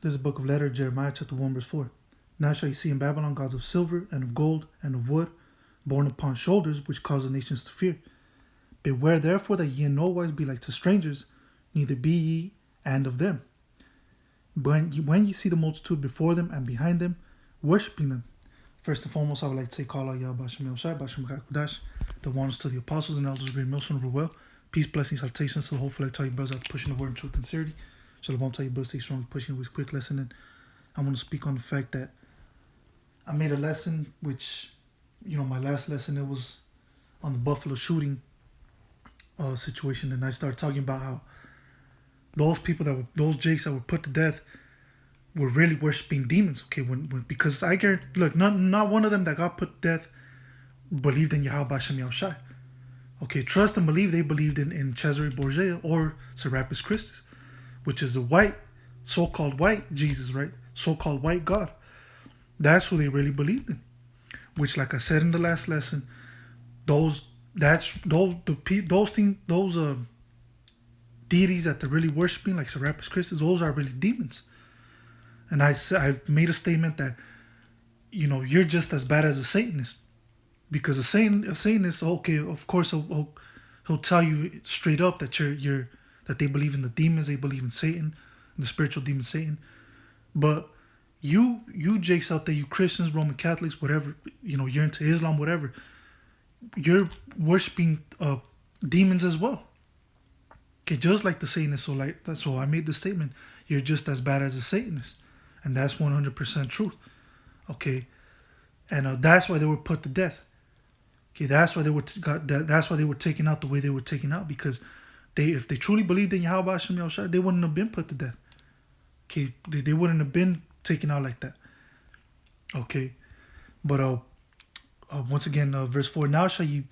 This is the book of letter of Jeremiah, chapter 1, verse 4. Now shall you see in Babylon gods of silver and of gold and of wood, borne upon shoulders, which cause the nations to fear. Beware therefore that ye in no wise be like to strangers, neither be ye and of them. When ye see the multitude before them and behind them, worshipping them. First and foremost, I would like to say, call out Yahweh Bashem Yoshai, Bashem Kakudash, the ones to the apostles and elders, great Milson over well. Peace, blessings, salutations. So hopefully I tell you brothers out pushing the word in truth and sincerity. Shalom, tell you brothers stay strong, pushing with quick lesson. And I want to speak on the fact that I made a lesson, which, my last lesson, it was on the Buffalo shooting situation. And I started talking about how those people those jakes that were put to death were really worshiping demons. Okay, because I guarantee, look, not one of them that got put to death believed in Yahweh Bashem Yahushai. Okay, trust and believe they believed in Cesare Borgia or Serapis Christus, which is the so-called white Jesus, right? So-called white God. That's who they really believed in. Which, like I said in the last lesson, those deities that they're really worshiping, like Serapis Christus, those are really demons. And I made a statement that, you're just as bad as a Satanist. Because a Satanist, okay, of course, he'll tell you straight up that that they believe in the demons, they believe in Satan, the spiritual demon Satan. But you jakes out there, you Christians, Roman Catholics, whatever, you're into Islam, whatever, you're worshiping demons as well. Okay, just like the Satanists. So I made the statement, you're just as bad as a Satanist. And that's 100% truth. Okay, and that's why they were put to death. Okay, that's why they were taken out the way they were taken out, because if they truly believed in Yahweh Hashem Yahushua, they wouldn't have been put to death. Okay, they wouldn't have been taken out like that. Okay, but once again, verse 4. Now shall you,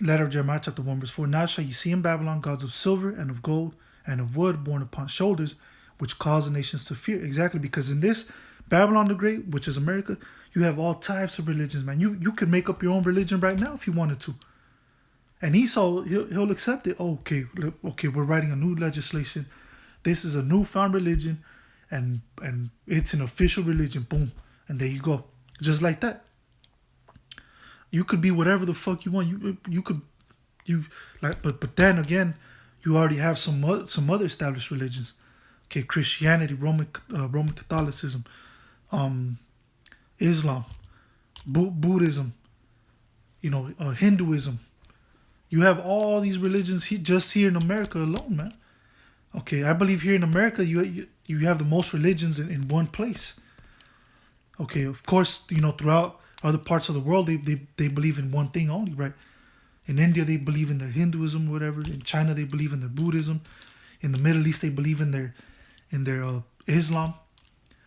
letter of Jeremiah chapter 1, verse 4. Now shall you see in Babylon gods of silver and of gold and of wood borne upon shoulders, which cause the nations to fear. Exactly, because in this Babylon the Great, which is America, you have all types of religions, man. You could make up your own religion right now if you wanted to. And he'll accept it. Okay, we're writing a new legislation. This is a newfound religion, and it's an official religion. Boom, and there you go, just like that. You could be whatever the fuck you want. But then again, you already have some other established religions. Okay, Christianity, Roman Catholicism, Islam, Buddhism, Hinduism. You have all these religions just here in America alone, man. Okay, I believe here in America you have the most religions in one place. Okay, of course, throughout other parts of the world they believe in one thing only, right? In India they believe in their Hinduism, whatever. In China they believe in their Buddhism. In the Middle East they believe in their Islam.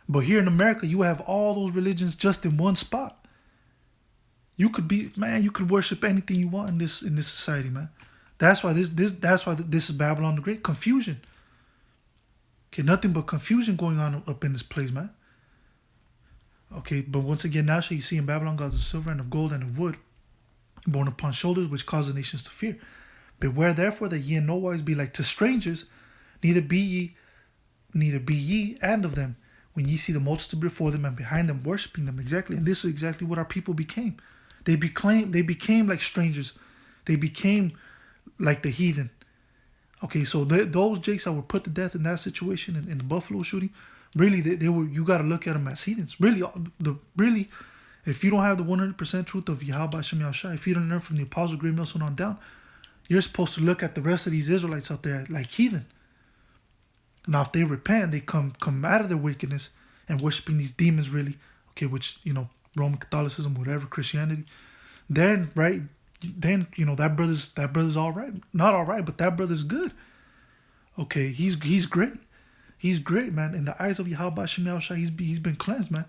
But here in America you have all those religions just in one spot. You could worship anything you want in this society, man. That's why this is Babylon the Great. Confusion. Okay, nothing but confusion going on up in this place, man. Okay, but once again, now shall you see in Babylon gods of silver and of gold and of wood, borne upon shoulders, which cause the nations to fear. Beware therefore that ye in no wise be like to strangers, neither be ye and of them, when ye see the multitude before them and behind them, worshiping them. Exactly, and this is exactly what our people became. They became like strangers. They became like the heathen. Okay, so those jakes that were put to death in that situation in the Buffalo shooting, really they were. You got to look at them as heathens. Really, if you don't have the 100% truth of Yahweh Hashem Yahushua, if you don't learn from the Apostle Great Milson on down, you're supposed to look at the rest of these Israelites out there like heathen. Now, if they repent, they come out of their wickedness and worshiping these demons, really, okay, which, Roman Catholicism, whatever, Christianity, then, right, that brother's all right. Not all right, but that brother's good. Okay, he's great. He's great, man. In the eyes of Yahweh Hashem Yahushua, he's been cleansed, man.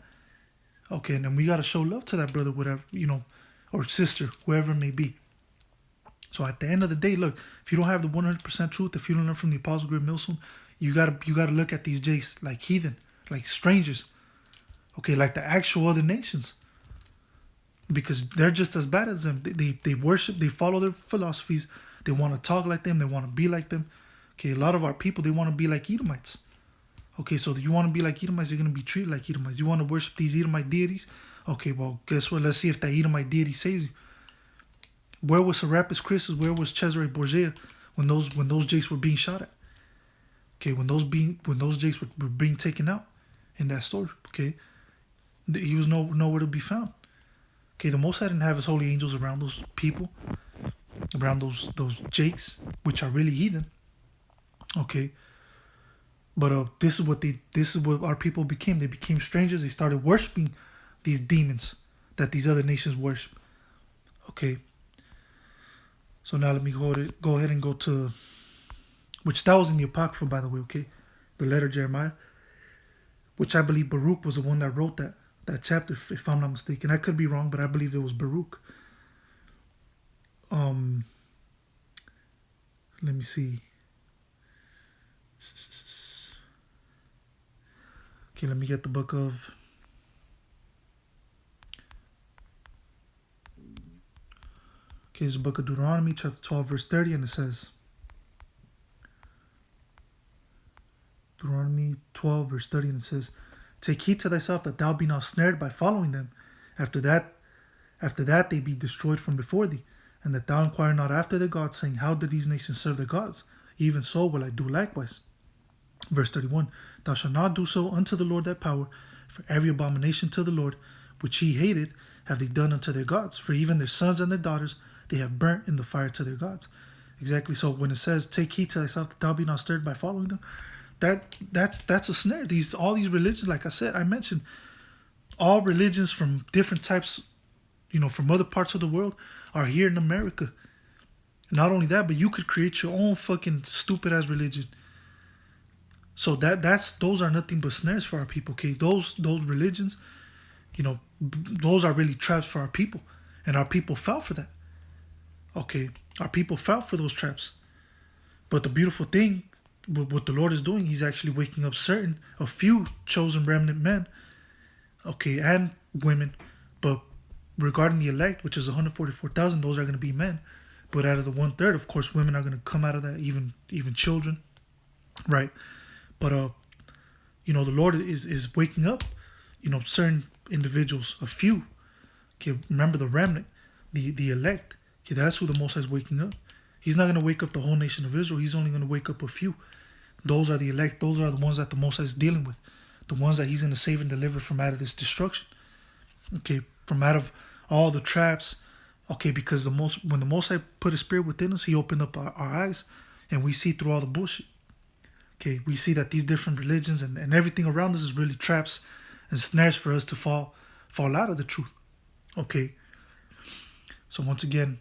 Okay, and then we got to show love to that brother, whatever, or sister, whoever it may be. So at the end of the day, look, if you don't have the 100% truth, if you don't learn from the Apostle Great Milson, you gotta look at these jakes like heathen, like strangers. Okay, like the actual other nations. Because they're just as bad as them. They worship, they follow their philosophies. They want to talk like them. They want to be like them. Okay, a lot of our people, they want to be like Edomites. Okay, so you want to be like Edomites, you're going to be treated like Edomites. You want to worship these Edomite deities? Okay, well, guess what? Let's see if that Edomite deity saves you. Where was Serapis Christus? Where was Cesare Borgia when those jakes were being shot at? Okay, when those jakes were being taken out in that story. Okay, he was nowhere to be found. Okay, the Most High didn't have his holy angels around those people, around those jakes, which are really heathen. Okay, but this is what our people became. They became strangers. They started worshiping these demons that these other nations worship. Okay. So now let me go ahead and go to, which that was in the Apocrypha, by the way, okay? The letter of Jeremiah, which I believe Baruch was the one that wrote that chapter, if I'm not mistaken. I could be wrong, but I believe it was Baruch. Let me see. Okay, let me get the book of... Okay, it's the book of Deuteronomy, chapter 12, verse 30, and it says... Deuteronomy 12, verse 30, and it says, "Take heed to thyself that thou be not snared by following them. After that they be destroyed from before thee, and that thou inquire not after their gods, saying, How do these nations serve their gods? Even so will I do likewise." Verse 31, "Thou shalt not do so unto the Lord thy power, for every abomination to the Lord, which he hated, have they done unto their gods. For even their sons and their daughters they have burnt in the fire to their gods." Exactly. So when it says, "Take heed to thyself that thou be not stirred by following them," that's a snare. All these religions, like I said, I mentioned, all religions from different types, from other parts of the world, are here in America. Not only that, but you could create your own fucking stupid ass religion. So those are nothing but snares for our people. Okay, those religions, those are really traps for our people, and our people fell for that. Okay, our people fell for those traps. But the beautiful thing, what the Lord is doing, He's actually waking up a few chosen remnant men, okay, and women. But regarding the elect, which is 144,000, those are going to be men. But out of the 1/3, of course, women are going to come out of that, even children, right? But the Lord is waking up, certain individuals, a few. Okay, remember the remnant, the elect. Okay, that's who the Most High is waking up. He's not going to wake up the whole nation of Israel. He's only going to wake up a few. Those are the elect. Those are the ones that the Most High is dealing with. The ones that He's going to save and deliver from out of this destruction. Okay, from out of all the traps. Okay, because when the Most High put His Spirit within us, He opened up our eyes, and we see through all the bullshit. Okay, we see that these different religions and everything around us is really traps and snares for us to fall out of the truth. Okay. So once again,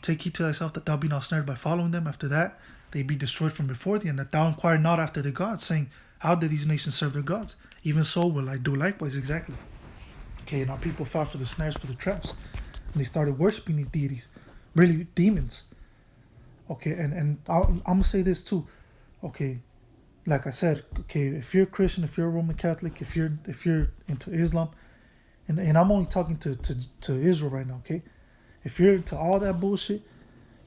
take heed to thyself that thou be not snared by following them. After that, they be destroyed from before thee, and that thou inquire not after their gods, saying, How do these nations serve their gods? Even so will I do likewise. Exactly. Okay, and our people fell for the snares, for the traps, and they started worshiping these deities, really demons. Okay, and I'm gonna say this too. Okay, like I said, okay, if you're a Christian, if you're a Roman Catholic, if you're into Islam, and I'm only talking to Israel right now, okay? If you're into all that bullshit,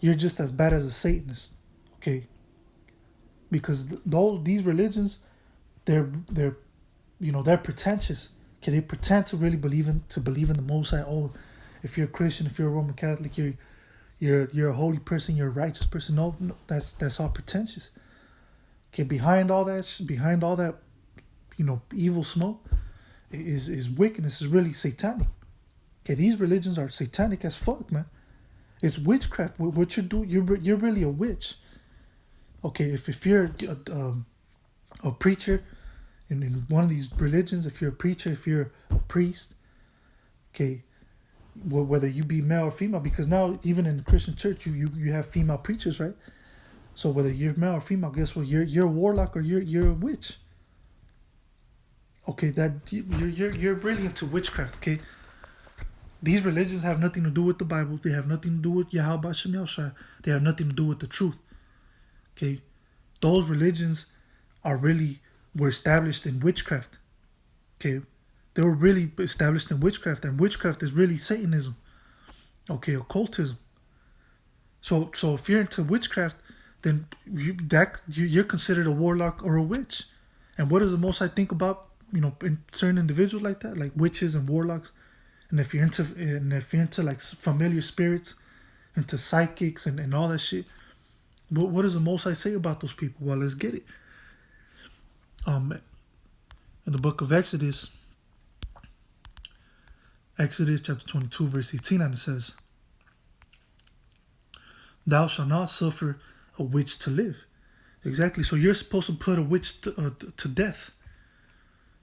you're just as bad as a Satanist, okay? Because these religions, they're pretentious. Okay, they pretend to really believe in the Most High. Oh, if you're a Christian, if you're a Roman Catholic, you're a holy person, you're a righteous person. No, that's all pretentious. Okay, behind all that, evil smoke is wickedness, is really satanic. Okay, these religions are satanic as fuck, man. It's witchcraft. What you do, you're really a witch. Okay, if you're a preacher in one of these religions, if you're a preacher, if you're a priest, okay, whether you be male or female, because now even in the Christian church, you have female preachers, right? So whether you're male or female, guess what? You're a warlock or you're a witch. Okay, that you're really into witchcraft. Okay, these religions have nothing to do with the Bible. They have nothing to do with Yahweh Shem Yahushua. They have nothing to do with the truth. Okay, those religions were established in witchcraft. Okay, they were really established in witchcraft, and witchcraft is really Satanism. Okay, occultism. So if you're into witchcraft, then you're considered a warlock or a witch. And what does the Most High think about, in certain individuals like that, like witches and warlocks? And if you're into like familiar spirits, into psychics and all that shit, what does the Most High say about those people? Well, let's get it. In the book of Exodus chapter 22, verse 18, and it says, "Thou shalt not suffer a witch to live." Exactly. So you're supposed to put a witch to death.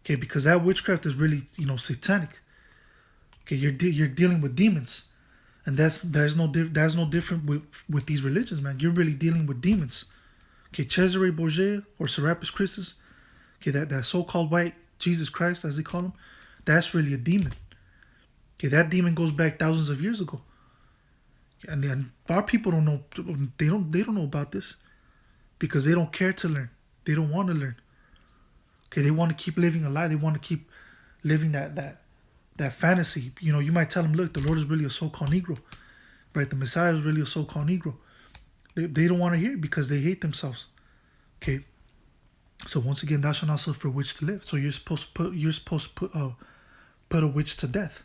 Okay, because that witchcraft is really, satanic. Okay, you're dealing with demons, and that's no different with these religions, man. You're really dealing with demons. Okay, Cesare Borgia or Serapis Christus. Okay, that so-called white Jesus Christ, as they call him, that's really a demon. Okay, that demon goes back thousands of years ago, and then our people don't know. They don't know about this because they don't care to learn. They don't want to learn. Okay, they want to keep living a lie. They want to keep living that fantasy. You might tell them, look, the Lord is really a so-called Negro, right? The Messiah is really a so-called Negro. They don't want to hear it because they hate themselves. Okay. So once again, thou shalt not suffer a witch to live. So you're supposed to put a witch to death.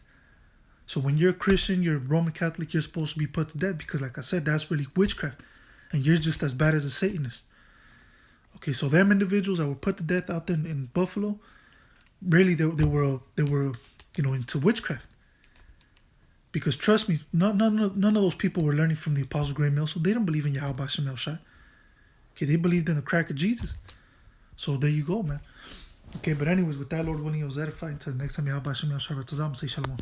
So when you're a Christian, you're a Roman Catholic, you're supposed to be put to death because, like I said, that's really witchcraft, and you're just as bad as a Satanist. Okay, so them individuals that were put to death out there in Buffalo, really they were into witchcraft. Because trust me, none of those people were learning from the Apostle Graham Mill, so they don't believe in Yahweh Shem El Shai. Okay, they believed in the crack of Jesus. So there you go, man. Okay, but anyways, with that, Lord willing, I was edified. Until the next time, Yahweh Shem El Shai, say shalom.